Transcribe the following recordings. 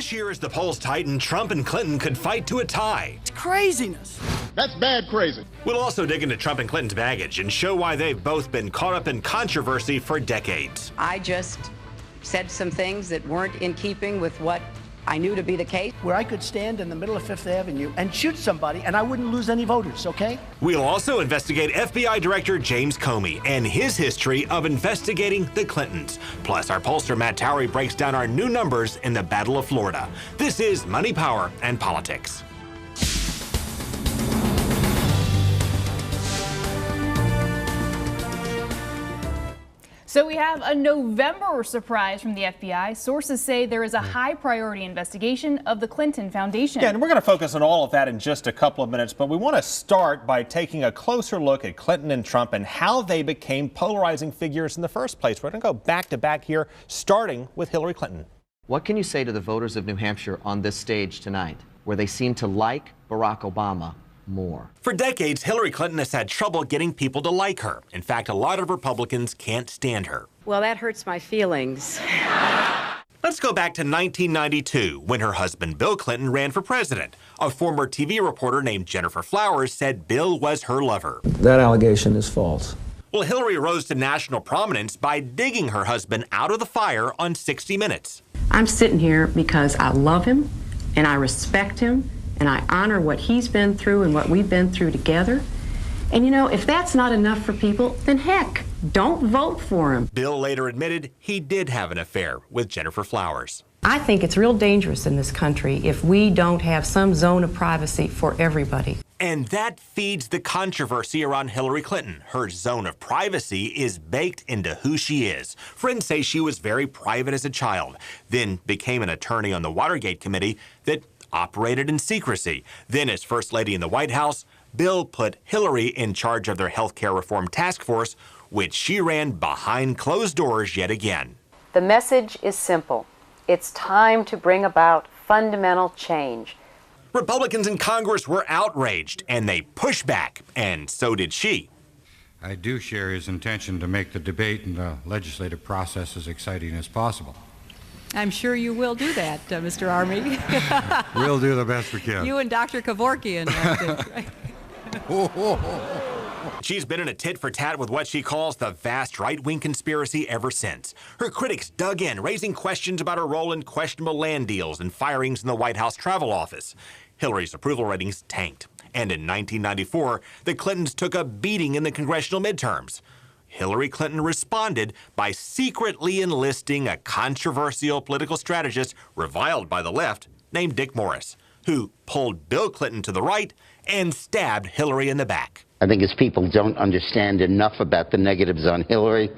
This year, as the polls tighten, Trump and Clinton could fight to a tie. It's craziness. That's bad crazy. We'll also dig into Trump and Clinton's baggage and show why they've both been caught up in controversy for decades. I just said some things that weren't in keeping with what I knew to be the case. Where I could stand in the middle of Fifth Avenue and shoot somebody and I wouldn't lose any voters, okay? We'll also investigate FBI Director James Comey and his history of investigating the Clintons. Plus, our pollster Matt Towery breaks down our new numbers in the Battle of Florida. This is Money, Power, and Politics. So we have a November surprise from the FBI. Sources say there is a high priority investigation of the Clinton Foundation. Yeah, and we're going to focus on all of that in just a couple of minutes, but we want to start by taking a closer look at Clinton and Trump and how they became polarizing figures in the first place. We're going to go back to back here, starting with Hillary Clinton. What can you say to the voters of New Hampshire on this stage tonight, where they seem to like Barack Obama more? For decades, Hillary Clinton has had trouble getting people to like her. In fact, a lot of Republicans can't stand her. Well, that hurts my feelings. Let's go back to 1992, when her husband Bill Clinton ran for president. A former TV reporter named Jennifer Flowers said Bill was her lover. That allegation is false. Well, Hillary rose to national prominence by digging her husband out of the fire on 60 Minutes. I'm sitting here because I love him and I respect him and I honor what he's been through and what we've been through together. And you know, if that's not enough for people, then heck, don't vote for him. Bill later admitted he did have an affair with Jennifer Flowers. I think it's real dangerous in this country if we don't have some zone of privacy for everybody. And that feeds the controversy around Hillary Clinton. Her zone of privacy is baked into who she is. Friends say she was very private as a child, then became an attorney on the Watergate committee that operated in secrecy. Then, as First Lady in the White House, Bill put Hillary in charge of their health care reform task force, which she ran behind closed doors yet again. The message is simple. It's time to bring about fundamental change. Republicans in Congress were outraged, and they pushed back, and so did she. I do share his intention to make the debate and the legislative process as exciting as possible. I'm sure you will do that, Mr. Army. We'll do the best we can. You and Dr. Kevorkian. She's been in a tit-for-tat with what she calls the vast right-wing conspiracy ever since. Her critics dug in, raising questions about her role in questionable land deals and firings in the White House travel office. Hillary's approval ratings tanked. And in 1994, the Clintons took a beating in the congressional midterms. Hillary Clinton responded by secretly enlisting a controversial political strategist reviled by the left named Dick Morris, who pulled Bill Clinton to the right and stabbed Hillary in the back. I think as people don't understand enough about the negatives on Hillary,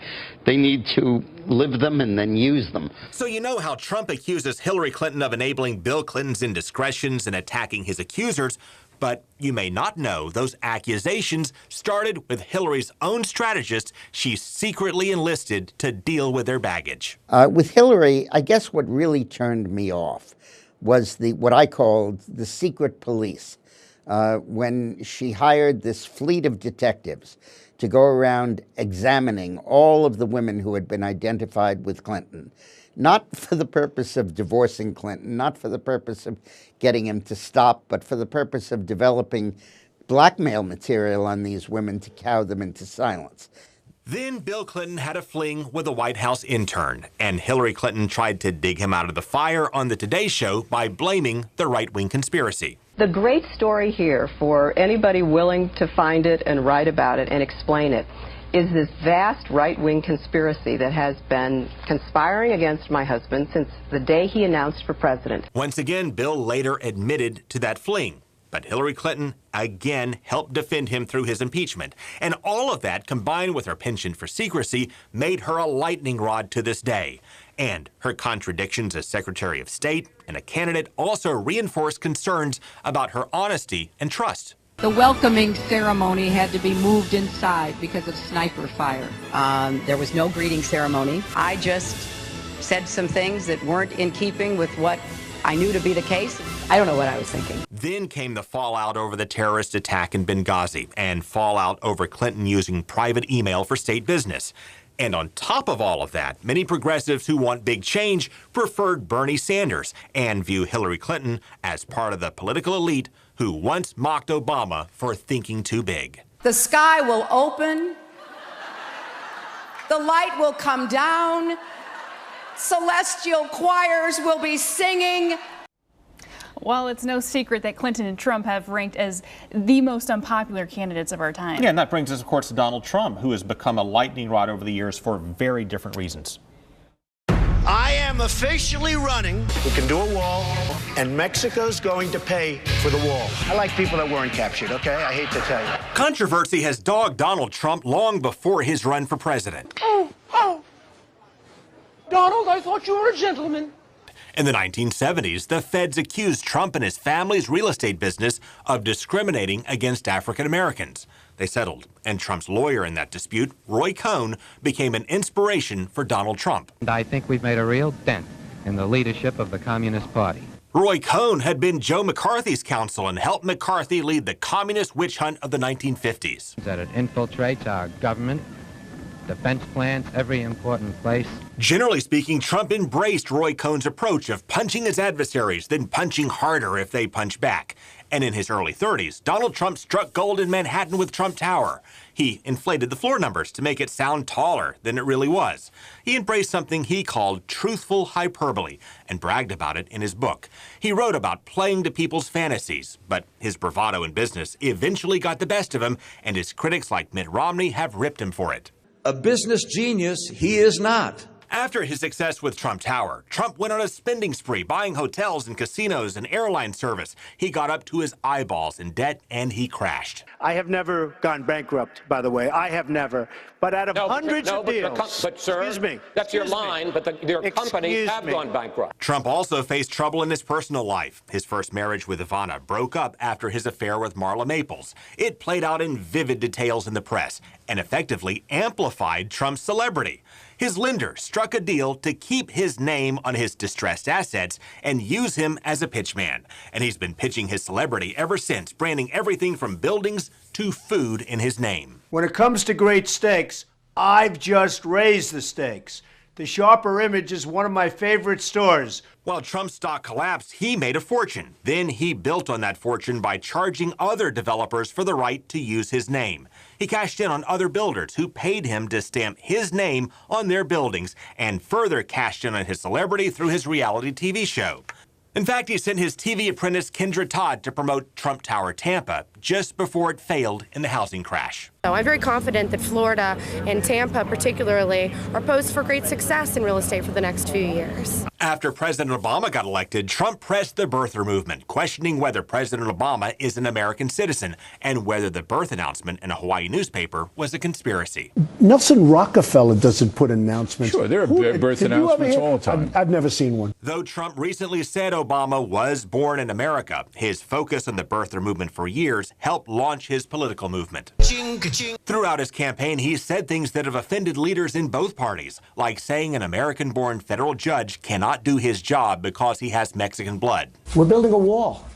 they need to live them and then use them. So you know how Trump accuses Hillary Clinton of enabling Bill Clinton's indiscretions and attacking his accusers, but you may not know those accusations started with Hillary's own strategist she secretly enlisted to deal with their baggage. With Hillary, I guess what really turned me off was what I called the secret police. When she hired this fleet of detectives to go around examining all of the women who had been identified with Clinton, not for the purpose of divorcing Clinton, not for the purpose of getting him to stop, but for the purpose of developing blackmail material on these women to cow them into silence. Then Bill Clinton had a fling with a White House intern, and Hillary Clinton tried to dig him out of the fire on the Today Show by blaming the right-wing conspiracy. The great story here, for anybody willing to find it and write about it and explain it, is this vast right-wing conspiracy that has been conspiring against my husband since the day he announced for president. Once again, Bill later admitted to that fling, but Hillary Clinton again helped defend him through his impeachment. And all of that, combined with her penchant for secrecy, made her a lightning rod to this day. And her contradictions as Secretary of State and a candidate also reinforced concerns about her honesty and trust. The welcoming ceremony had to be moved inside because of sniper fire. There was no greeting ceremony. I just said some things that weren't in keeping with what I knew to be the case. I don't know what I was thinking. Then came the fallout over the terrorist attack in Benghazi and fallout over Clinton using private email for state business. And on top of all of that, many progressives who want big change preferred Bernie Sanders and view Hillary Clinton as part of the political elite who once mocked Obama for thinking too big. The sky will open. The light will come down. Celestial choirs will be singing. Well, it's no secret that Clinton and Trump have ranked as the most unpopular candidates of our time. Yeah, and that brings us, of course, to Donald Trump, who has become a lightning rod over the years for very different reasons. I am officially running. We can do a wall, and Mexico's going to pay for the wall. I like people that weren't captured, okay? I hate to tell you. Controversy has dogged Donald Trump long before his run for president. Oh. Donald, I thought you were a gentleman. In the 1970s, the feds accused Trump and his family's real estate business of discriminating against African Americans. They settled, and Trump's lawyer in that dispute, Roy Cohn, became an inspiration for Donald Trump. And I think we've made a real dent in the leadership of the Communist Party. Roy Cohn had been Joe McCarthy's counsel and helped McCarthy lead the communist witch hunt of the 1950s. That it infiltrates our government, defense plans, every important place. Generally speaking, Trump embraced Roy Cohn's approach of punching his adversaries, then punching harder if they punch back. And in his early 30s, Donald Trump struck gold in Manhattan with Trump Tower. He inflated the floor numbers to make it sound taller than it really was. He embraced something he called truthful hyperbole and bragged about it in his book. He wrote about playing to people's fantasies, but his bravado in business eventually got the best of him, and his critics like Mitt Romney have ripped him for it. A business genius he is not. After his success with Trump Tower, Trump went on a spending spree, buying hotels and casinos and airline service. He got up to his eyeballs in debt, and he crashed. I have never gone bankrupt, by the way. I have never. But out of hundreds of deals, but sir, excuse me, that's your line, but your companies have gone bankrupt. Trump also faced trouble in his personal life. His first marriage with Ivana broke up after his affair with Marla Maples. It played out in vivid details in the press and effectively amplified Trump's celebrity. His lender struck a deal to keep his name on his distressed assets and use him as a pitchman. And he's been pitching his celebrity ever since, branding everything from buildings to food in his name. When it comes to great steaks, I've just raised the stakes. The Sharper Image is one of my favorite stores. While Trump's stock collapsed, he made a fortune. Then he built on that fortune by charging other developers for the right to use his name. He cashed in on other builders who paid him to stamp his name on their buildings and further cashed in on his celebrity through his reality TV show. In fact, he sent his TV apprentice Kendra Todd to promote Trump Tower Tampa just before it failed in the housing crash. I'm very confident that Florida and Tampa particularly are posed for great success in real estate for the next few years. After President Obama got elected, Trump pressed the birther movement, questioning whether President Obama is an American citizen and whether the birth announcement in a Hawaii newspaper was a conspiracy. Nelson Rockefeller doesn't put announcements. Sure, there are birth announcements all the time. I've never seen one. Though Trump recently said Obama was born in America, his focus on the birther movement for years helped launch his political movement. Throughout his campaign, he said things that have offended leaders in both parties, like saying an American-born federal judge cannot do his job because he has Mexican blood. We're building a wall.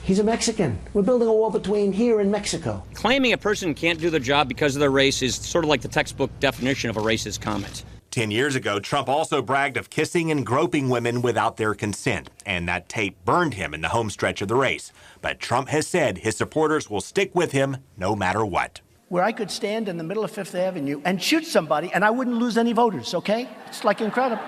He's a Mexican. We're building a wall between here and Mexico. Claiming a person can't do the job because of their race is sort of like the textbook definition of a racist comment. 10 years ago, Trump also bragged of kissing and groping women without their consent, and that tape burned him in the home stretch of the race. But Trump has said his supporters will stick with him no matter what. Where I could stand in the middle of Fifth Avenue and shoot somebody and I wouldn't lose any voters, okay? It's like incredible.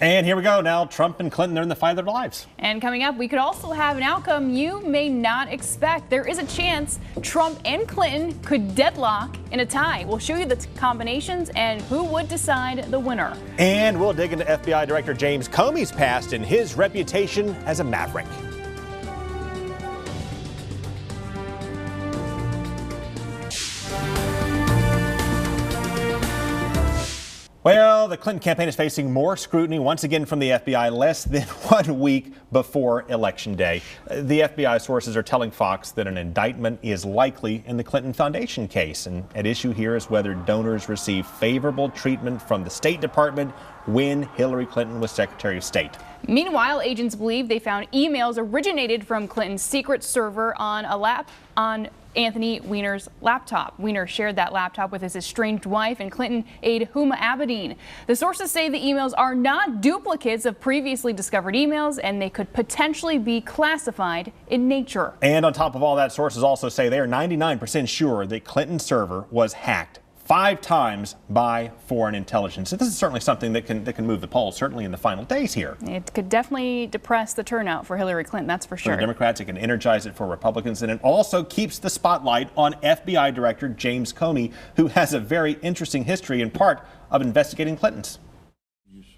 And here we go. Now Trump and Clinton are in the fight of their lives. And coming up, we could also have an outcome you may not expect. There is a chance Trump and Clinton could deadlock in a tie. We'll show you the combinations and who would decide the winner. And we'll dig into FBI Director James Comey's past and his reputation as a maverick. Well, the Clinton campaign is facing more scrutiny once again from the FBI less than 1 week before Election Day. The FBI sources are telling Fox that an indictment is likely in the Clinton Foundation case. And at issue here is whether donors received favorable treatment from the State Department when Hillary Clinton was Secretary of State. Meanwhile, agents believe they found emails originated from Clinton's secret server on Anthony Weiner's laptop. Weiner shared that laptop with his estranged wife and Clinton aide Huma Abedin. The sources say the emails are not duplicates of previously discovered emails, and they could potentially be classified in nature. And on top of all that, sources also say they are 99% sure that Clinton's server was hacked 5 times by foreign intelligence. So this is certainly something that can move the polls, certainly in the final days here. It could definitely depress the turnout for Hillary Clinton, that's for sure. For the Democrats, it can energize it for Republicans, and it also keeps the spotlight on FBI Director James Comey, who has a very interesting history in part of investigating Clintons.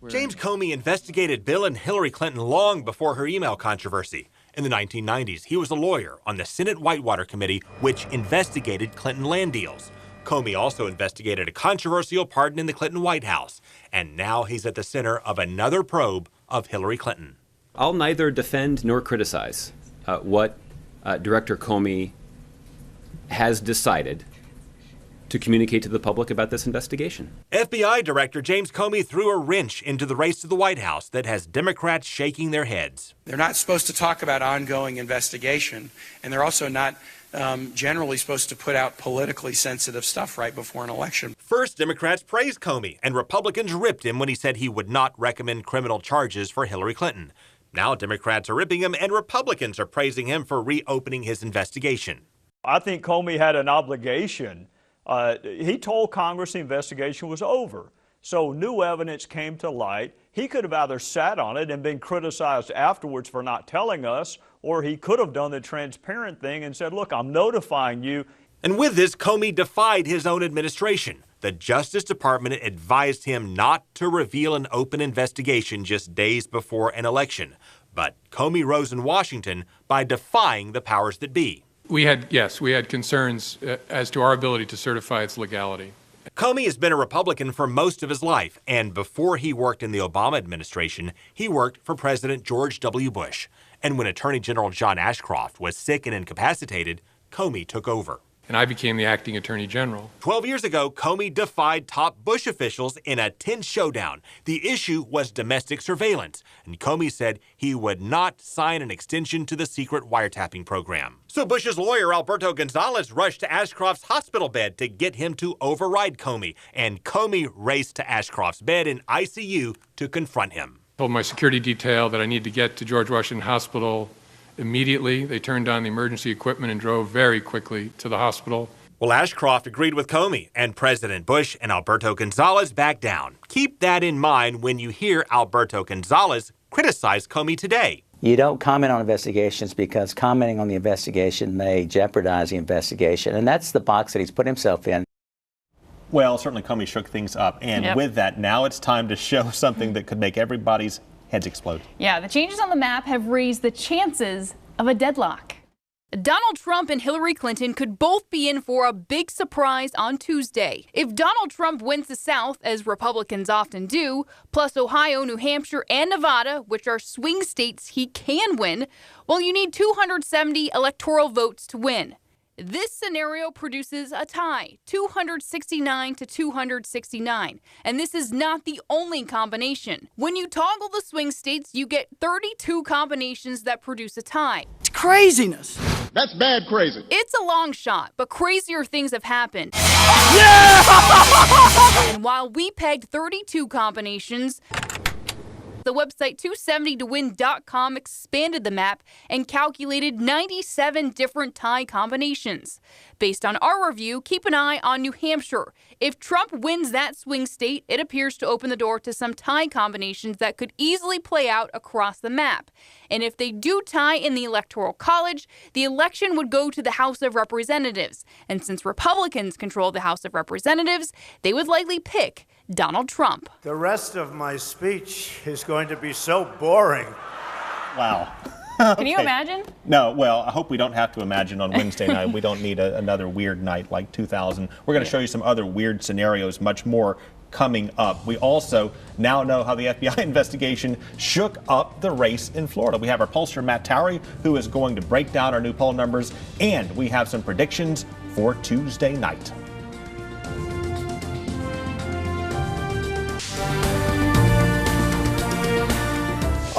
James Comey investigated Bill and Hillary Clinton long before her email controversy. In the 1990s, he was a lawyer on the Senate Whitewater Committee, which investigated Clinton land deals. Comey also investigated a controversial pardon in the Clinton White House, and now he's at the center of another probe of Hillary Clinton. I'll neither defend nor criticize what Director Comey has decided to communicate to the public about this investigation. FBI Director James Comey threw a wrench into the race to the White House that has Democrats shaking their heads. They're not supposed to talk about ongoing investigation, and they're also not generally supposed to put out politically sensitive stuff right before an election. First, Democrats praised Comey, and Republicans ripped him when he said he would not recommend criminal charges for Hillary Clinton. Now Democrats are ripping him, and Republicans are praising him for reopening his investigation. I think Comey had an obligation. He told Congress the investigation was over. So new evidence came to light. He could have either sat on it and been criticized afterwards for not telling us, or he could have done the transparent thing and said, look, I'm notifying you. And with this, Comey defied his own administration. The Justice Department advised him not to reveal an open investigation just days before an election. But Comey rose in Washington by defying the powers that be. We had concerns as to our ability to certify its legality. Comey has been a Republican for most of his life, and before he worked in the Obama administration, he worked for President George W. Bush. And when Attorney General John Ashcroft was sick and incapacitated, Comey took over. And I became the acting Attorney General. 12 years ago, Comey defied top Bush officials in a tense showdown. The issue was domestic surveillance, and Comey said he would not sign an extension to the secret wiretapping program. So Bush's lawyer, Alberto Gonzales, rushed to Ashcroft's hospital bed to get him to override Comey, and Comey raced to Ashcroft's bed in ICU to confront him. I told my security detail that I need to get to George Washington Hospital immediately. They turned on the emergency equipment and drove very quickly to the hospital. Well, Ashcroft agreed with Comey, and President Bush and Alberto Gonzales backed down. Keep that in mind when you hear Alberto Gonzales criticize Comey today. You don't comment on investigations because commenting on the investigation may jeopardize the investigation, and that's the box that he's put himself in. Well, certainly Comey shook things up, and with that, now it's time to show something that could make everybody's heads explode. Yeah, the changes on the map have raised the chances of a deadlock. Donald Trump and Hillary Clinton could both be in for a big surprise on Tuesday. If Donald Trump wins the South, as Republicans often do, plus Ohio, New Hampshire, and Nevada, which are swing states he can win, well, you need 270 electoral votes to win. This scenario produces a tie, 269 to 269, and this is not the only combination. When you toggle the swing states, you get 32 combinations that produce a tie. It's craziness. That's bad crazy. It's a long shot, but crazier things have happened. Yeah! And while we pegged 32 combinations, the website 270towin.com expanded the map and calculated 97 different tie combinations. Based on our review, keep an eye on New Hampshire. If Trump wins that swing state, it appears to open the door to some tie combinations that could easily play out across the map. And if they do tie in the Electoral College, the election would go to the House of Representatives. And since Republicans control the House of Representatives, they would likely pick Donald Trump. The rest of my speech is going to be so boring. Wow. Can you imagine? No, well, I hope we don't have to imagine on Wednesday night. We don't need another weird night like 2000. We're going to show you some other weird scenarios, much more coming up. We also now know how the FBI investigation shook up the race in Florida. We have our pollster, Matt Towery, who is going to break down our new poll numbers, and we have some predictions for Tuesday night.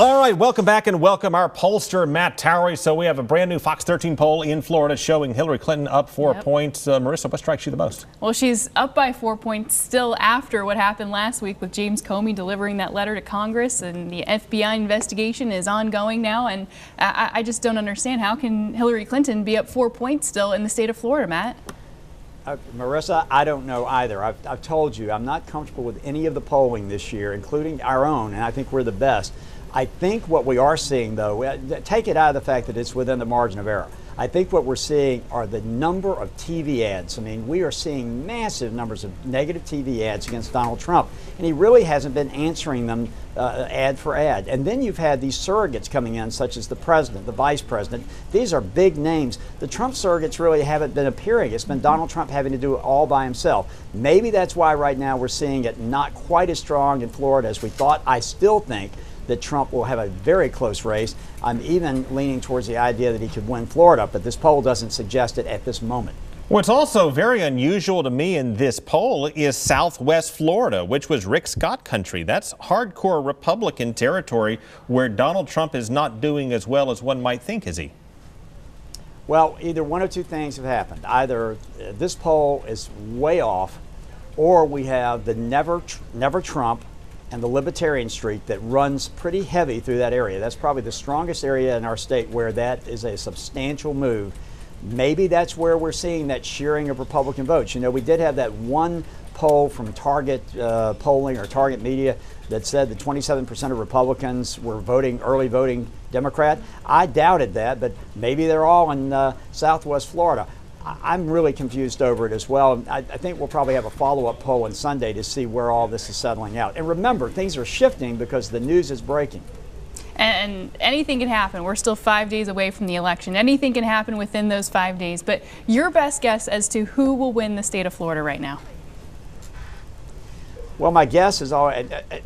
All right, welcome back and welcome our pollster, Matt Towery. So we have a brand new Fox 13 poll in Florida showing Hillary Clinton up 4 points. Marissa, what strikes you the most? Well, she's up by 4 points still after what happened last week with James Comey delivering that letter to Congress, and the FBI investigation is ongoing now. And I just don't understand, how can Hillary Clinton be up 4 points still in the state of Florida, Matt? Marissa, I don't know either. I've told you, I'm not comfortable with any of the polling this year, including our own, and I think we're the best. I think what we are seeing, though, take it out of the fact that it's within the margin of error. I think what we're seeing are the number of TV ads. I mean, we are seeing massive numbers of negative TV ads against Donald Trump, and he really hasn't been answering them ad for ad. And then you've had these surrogates coming in, such as the president, the vice president. These are big names. The Trump surrogates really haven't been appearing. It's been Donald Trump having to do it all by himself. Maybe that's why right now we're seeing it not quite as strong in Florida as we thought. I still think that Trump will have a very close race. I'm even leaning towards the idea that he could win Florida, but this poll doesn't suggest it at this moment. What's also very unusual to me in this poll is Southwest Florida, which was Rick Scott country. That's hardcore Republican territory where Donald Trump is not doing as well as one might think, is he? Well, either one of two things have happened. Either this poll is way off, or we have the never Trump and the Libertarian streak that runs pretty heavy through that area. That's probably the strongest area in our state where that is a substantial move. Maybe that's where we're seeing that shearing of Republican votes. You know, we did have that one poll from Target polling or Target Media that said that 27% of Republicans were early voting Democrat. I doubted that, but maybe they're all in Southwest Florida. I'm really confused over it as well. I think we'll probably have a follow-up poll on Sunday to see where all this is settling out. And remember, things are shifting because the news is breaking. And anything can happen. We're still 5 days away from the election. Anything can happen within those 5 days. But your best guess as to who will win the state of Florida right now? Well, my guess is,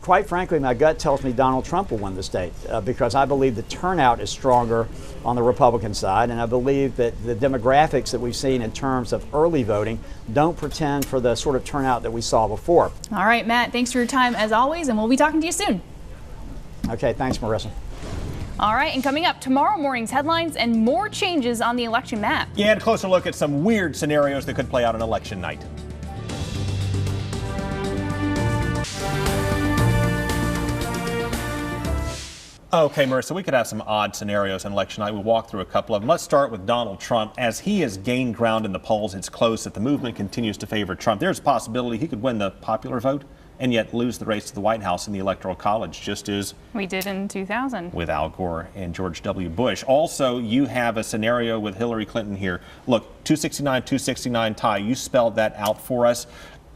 quite frankly, my gut tells me Donald Trump will win the state because I believe the turnout is stronger on the Republican side, and I believe that the demographics that we've seen in terms of early voting don't pretend for the sort of turnout that we saw before. All right, Matt, thanks for your time as always, and we'll be talking to you soon. Okay, thanks, Marissa. All right, and coming up, tomorrow morning's headlines and more changes on the election map. Yeah, and a closer look at some weird scenarios that could play out on election night. Okay, Marissa, we could have some odd scenarios on election night. We'll walk through a couple of them. Let's start with Donald Trump. As he has gained ground in the polls, it's close that the movement continues to favor Trump. There's a possibility he could win the popular vote and yet lose the race to the White House in the Electoral College, just as we did in 2000 with Al Gore and George W. Bush. Also, you have a scenario with Hillary Clinton here. Look, 269 tie. You spelled that out for us.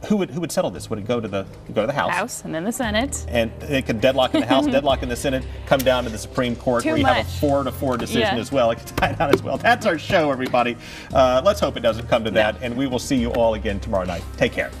Who would settle this? Would it go to the House? And then the Senate. And it could deadlock in the House, deadlock in the Senate, come down to the Supreme Court where you have a 4-4 decision as well. It could tie down as well. That's our show, everybody. Let's hope it doesn't come to that, and we will see you all again tomorrow night. Take care.